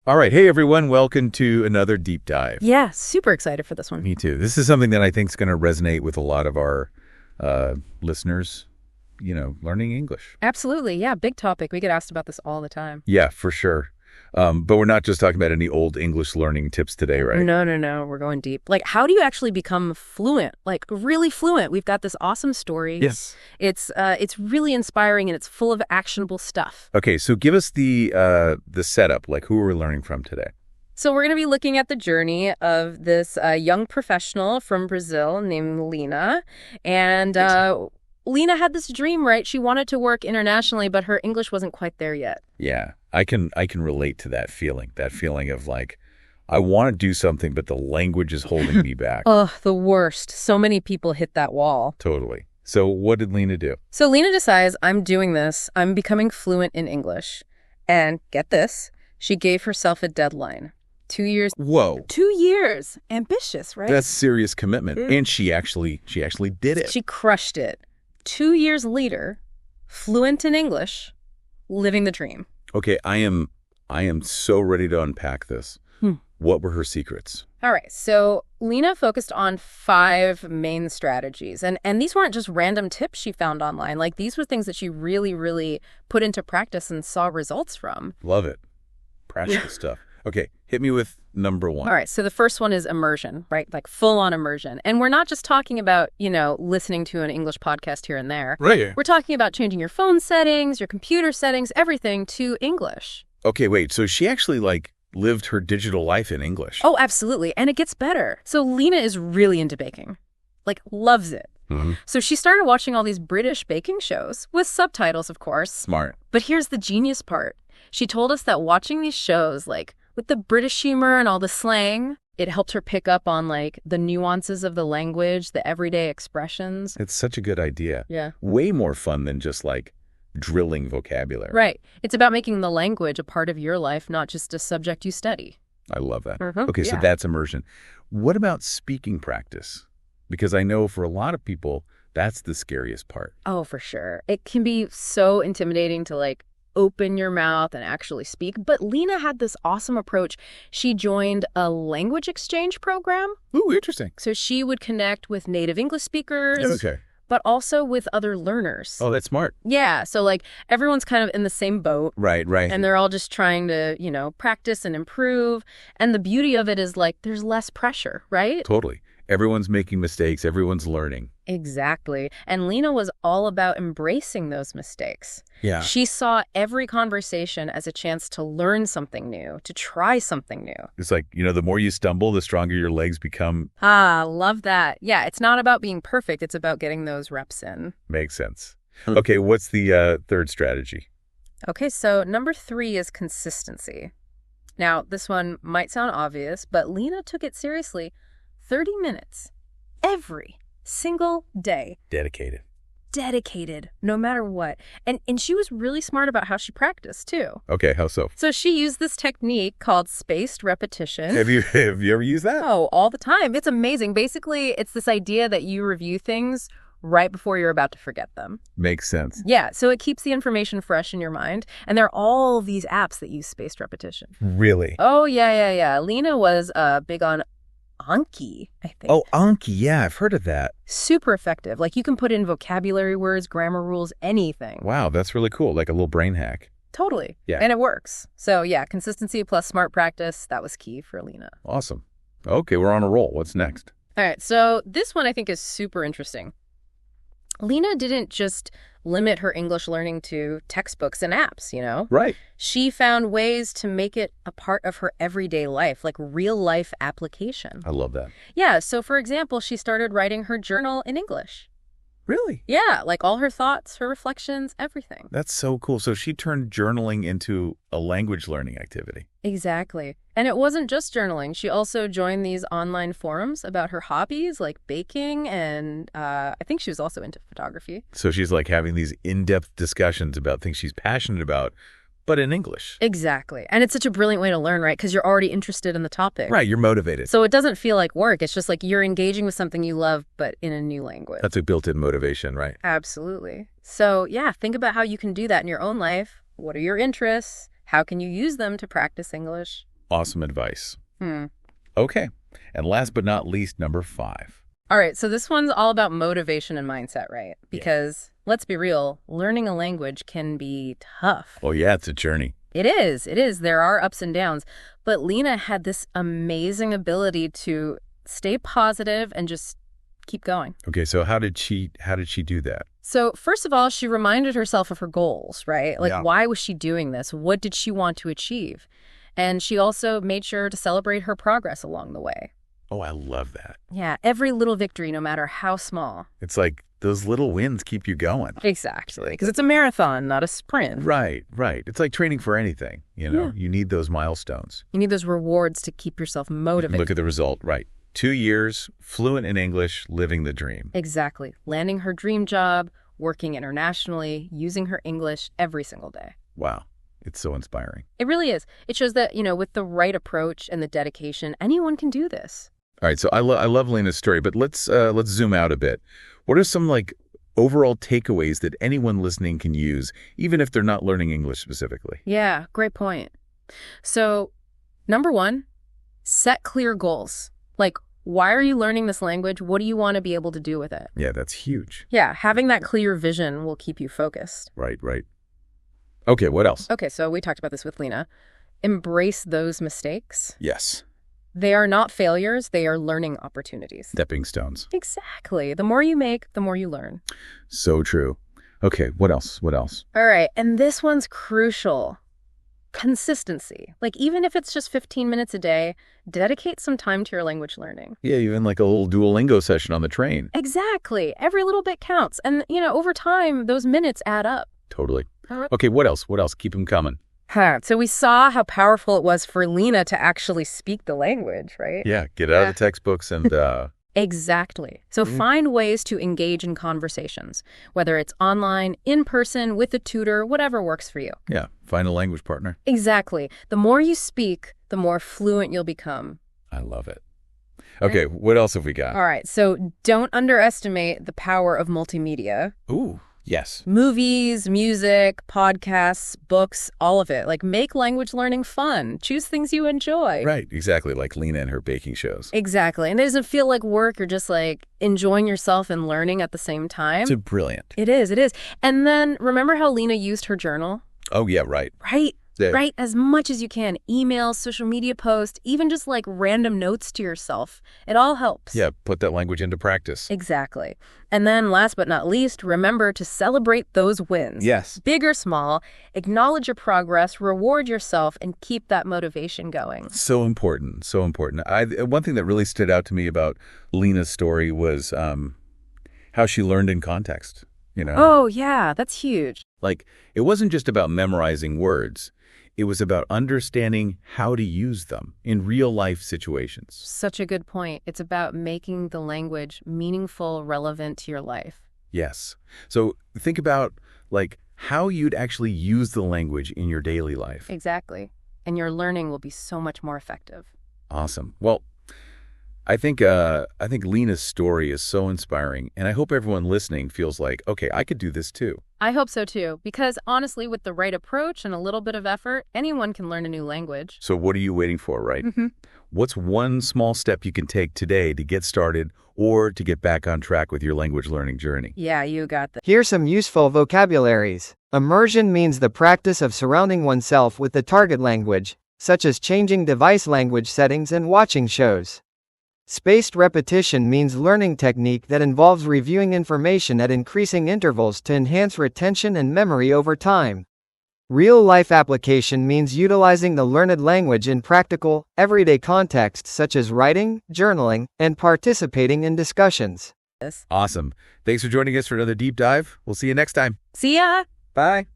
All right. Hey, everyone. Welcome to another deep dive. Yeah, super excited for this one. Me too. This is something that I think is going to resonate with a lot of our listeners, learning English. Absolutely. Yeah, big topic. We get asked about this all the time. Yeah, for sure. But we're not just talking about any old English learning tips today, right? No. We're going deep. Like, how do you actually become fluent? Like, really fluent? We've got this awesome story. Yes. It's really inspiring and it's full of actionable stuff. Okay, so give us the setup. Like, who are we learning from today? So we're going to be looking at the journey of this young professional from Brazil named Lina. And Lina had this dream, right? She wanted to work internationally, but her English wasn't quite there yet. Yeah, I can relate to that feeling of like, I want to do something, but the language is holding me back. Oh, the worst. So many people hit that wall. Totally. So what did Lina do? So Lina decides, I'm doing this. I'm becoming fluent in English. And get this, she gave herself a deadline. 2 years. Whoa. 2 years. Ambitious, right? That's serious commitment. And she actually did it. She crushed it. 2 years later, fluent in English, living the dream. Okay, I am so ready to unpack this. What were her secrets? All right, so Lina focused on 5 main strategies. And these weren't just random tips she found online. Like, these were things that she really, really put into practice and saw results from. Love it. Practical stuff. Okay, hit me with number 1. All right, so the first one is immersion, right? Like full-on immersion. And we're not just talking about, listening to an English podcast here and there. Right. We're talking about changing your phone settings, your computer settings, everything to English. Okay, wait, so she actually, lived her digital life in English. Oh, absolutely. And it gets better. So Lina is really into baking. Loves it. Mm-hmm. So she started watching all these British baking shows, with subtitles, of course. Smart. But here's the genius part. She told us that watching these shows, with the British humor and all the slang, it helped her pick up on, the nuances of the language, the everyday expressions. It's such a good idea. Yeah. Way more fun than just, drilling vocabulary. Right. It's about making the language a part of your life, not just a subject you study. I love that. Mm-hmm. Okay, so Yeah. that's immersion. What about speaking practice? Because I know for a lot of people, that's the scariest part. Oh, for sure. It can be so intimidating to, open your mouth and actually speak. But Lina had this awesome approach. She joined a language exchange program. Ooh, interesting. So she would connect with native English speakers, Okay. but also with other learners. Oh, that's smart. Yeah. So everyone's kind of in the same boat. Right. And they're all just trying to, practice and improve. And the beauty of it is there's less pressure, right? Totally. Everyone's making mistakes. Everyone's learning. Exactly. And Lina was all about embracing those mistakes. Yeah. She saw every conversation as a chance to learn something new, to try something new. It's the more you stumble, the stronger your legs become. Ah, love that. Yeah, it's not about being perfect. It's about getting those reps in. Makes sense. Okay, what's the third strategy? Okay, so number 3 is consistency. Now, this one might sound obvious, but Lina took it seriously. 30 minutes every single day. Dedicated, no matter what. And she was really smart about how she practiced, too. Okay, how so? So she used this technique called spaced repetition. Have you ever used that? Oh, all the time. It's amazing. Basically, it's this idea that you review things right before you're about to forget them. Makes sense. Yeah, so it keeps the information fresh in your mind. And there are all these apps that use spaced repetition. Really? Oh, yeah. Lina was big on Anki, I think. Oh, Anki. Yeah, I've heard of that. Super effective. You can put in vocabulary words, grammar rules, anything. Wow, that's really cool. Like a little brain hack. Totally. Yeah. And it works. So, yeah, consistency plus smart practice, that was key for Lina. Awesome. Okay, we're on a roll. What's next? All right, so this one I think is super interesting. Lina didn't just limit her English learning to textbooks and apps, Right. She found ways to make it a part of her everyday life, like real-life application. I love that. Yeah, so for example, she started writing her journal in English. Really? Yeah, all her thoughts, her reflections, everything. That's so cool. So she turned journaling into a language learning activity. Exactly. And it wasn't just journaling. She also joined these online forums about her hobbies like baking and I think she was also into photography. So she's having these in-depth discussions about things she's passionate about, but in English. Exactly. And it's such a brilliant way to learn, right? Because you're already interested in the topic. Right, you're motivated. So it doesn't feel like work. It's just you're engaging with something you love, but in a new language. That's a built-in motivation, right? Absolutely. So yeah, think about how you can do that in your own life. What are your interests? How can you use them to practice English? Awesome advice. Hmm. Okay. And last but not least, number 5. All right, so this one's all about motivation and mindset, right? Because let's be real, learning a language can be tough. Oh, yeah, it's a journey. It is. It is. There are ups and downs. But Lena had this amazing ability to stay positive and just keep going. Okay, so how did she do that? So first of all, she reminded herself of her goals, right? Like, why was she doing this? What did she want to achieve? And she also made sure to celebrate her progress along the way. Oh, I love that. Yeah, every little victory, no matter how small. It's like those little wins keep you going. Exactly, because it's a marathon, not a sprint. Right. It's like training for anything, Yeah. You need those milestones. You need those rewards to keep yourself motivated. Look at the result, right. 2 years, fluent in English, living the dream. Exactly. Landing her dream job, working internationally, using her English every single day. Wow. It's so inspiring. It really is. It shows that, with the right approach and the dedication, anyone can do this. All right, so I love Lena's story, but let's zoom out a bit. What are some overall takeaways that anyone listening can use, even if they're not learning English specifically? Yeah, great point. So, number 1, set clear goals. Like, why are you learning this language? What do you want to be able to do with it? Yeah, that's huge. Yeah, having that clear vision will keep you focused. Right. Okay, what else? Okay, so we talked about this with Lena. Embrace those mistakes. Yes. They are not failures, they are learning opportunities. Stepping stones. Exactly. The more you make, the more you learn. So true. Okay, what else? All right, and this one's crucial. Consistency. Like, even if it's just 15 minutes a day, dedicate some time to your language learning. Yeah, even like a little Duolingo session on the train. Exactly. Every little bit counts. And, over time, those minutes add up. Totally. Okay, what else? Keep them coming. So we saw how powerful it was for Lena to actually speak the language, right? Yeah, get out of the textbooks and... Exactly. So find ways to engage in conversations, whether it's online, in person, with a tutor, whatever works for you. Yeah, find a language partner. Exactly. The more you speak, the more fluent you'll become. I love it. Okay, what else have we got? All right, so don't underestimate the power of multimedia. Ooh, yes. Movies, music, podcasts, books, all of it. Like, make language learning fun. Choose things you enjoy. Right, exactly, like Lena and her baking shows. Exactly. And it doesn't feel like work. You're just enjoying yourself and learning at the same time. It's brilliant. It is. And then remember how Lena used her journal? Oh, yeah, right. Right. Yeah. Write as much as you can. Emails, social media posts, even just random notes to yourself. It all helps. Yeah, put that language into practice. Exactly. And then last but not least, remember to celebrate those wins. Yes. Big or small, acknowledge your progress, reward yourself, and keep that motivation going. So important. One thing that really stood out to me about Lena's story was how she learned in context, Oh, yeah, that's huge. It wasn't just about memorizing words. It was about understanding how to use them in real-life situations. Such a good point. It's about making the language meaningful, relevant to your life. Yes. So think about, how you'd actually use the language in your daily life. Exactly. And your learning will be so much more effective. Awesome. Well, I think Lena's story is so inspiring, and I hope everyone listening feels like, okay, I could do this too. I hope so too, because honestly, with the right approach and a little bit of effort, anyone can learn a new language. So what are you waiting for, right? Mm-hmm. What's one small step you can take today to get started or to get back on track with your language learning journey? Yeah, you got this. Here's some useful vocabularies. Immersion means the practice of surrounding oneself with the target language, such as changing device language settings and watching shows. Spaced repetition means learning technique that involves reviewing information at increasing intervals to enhance retention and memory over time. Real-life application means utilizing the learned language in practical, everyday contexts such as writing, journaling, and participating in discussions. Awesome. Thanks for joining us for another deep dive. We'll see you next time. See ya! Bye.